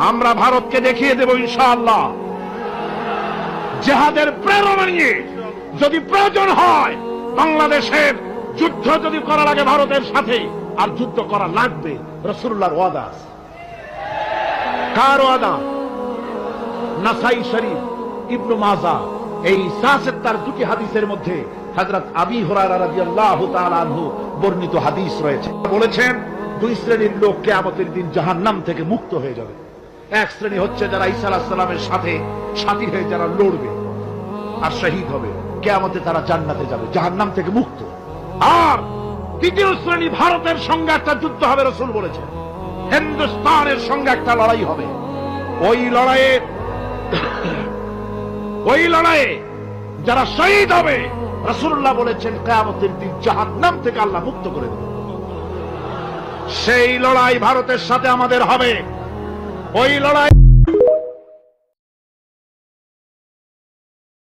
আমরা ভারতকে দেখিয়ে দেব ইনশাআল্লাহ জিহাদের প্রেরণা নিয়ে যদি প্রয়োজন হয় বাংলাদেশের যুদ্ধ যদি করা লাগে ভারতের সাথে, আর যুদ্ধ করা লাগবে, রাসূলুল্লাহর ওয়াদা আছে। কার ওয়াদা? নাসাই শরীফ, ইবনে মাজাহ, এই তার দুটি হাদিসের মধ্যে হযরত আবী হুরায়রা রাদিয়াল্লাহু তাআলা আনহু বর্ণিত হাদিস রয়েছে। বলেছেন দুই শ্রেণীর লোক কিয়ামতের দিন জাহান্নাম থেকে মুক্ত হয়ে যাবে। এক শ্রেণী হচ্ছে যারা ঈসা আলাইহিস সালামের সাথে সাথী হয়ে যারা লড়বে আর শহীদ হবে, কিয়ামতে তারা জান্নাতে যাবে, জাহান্নাম থেকে মুক্ত। আর দ্বিতীয় শ্রেণী ভারতের সঙ্গে একটা যুদ্ধ হবে, রাসূল বলেছেন হিন্দুস্তানের সঙ্গে একটা লড়াই হবে। ওই লড়াইয়ে যারা শহীদ হবে রাসূলুল্লাহ বলেছেন কিয়ামতের দিন জাহান্নাম থেকে আল্লাহ মুক্ত করে দেবে। সেই লড়াই ভারতের সাথে আমাদের হবে। ওই লড়াই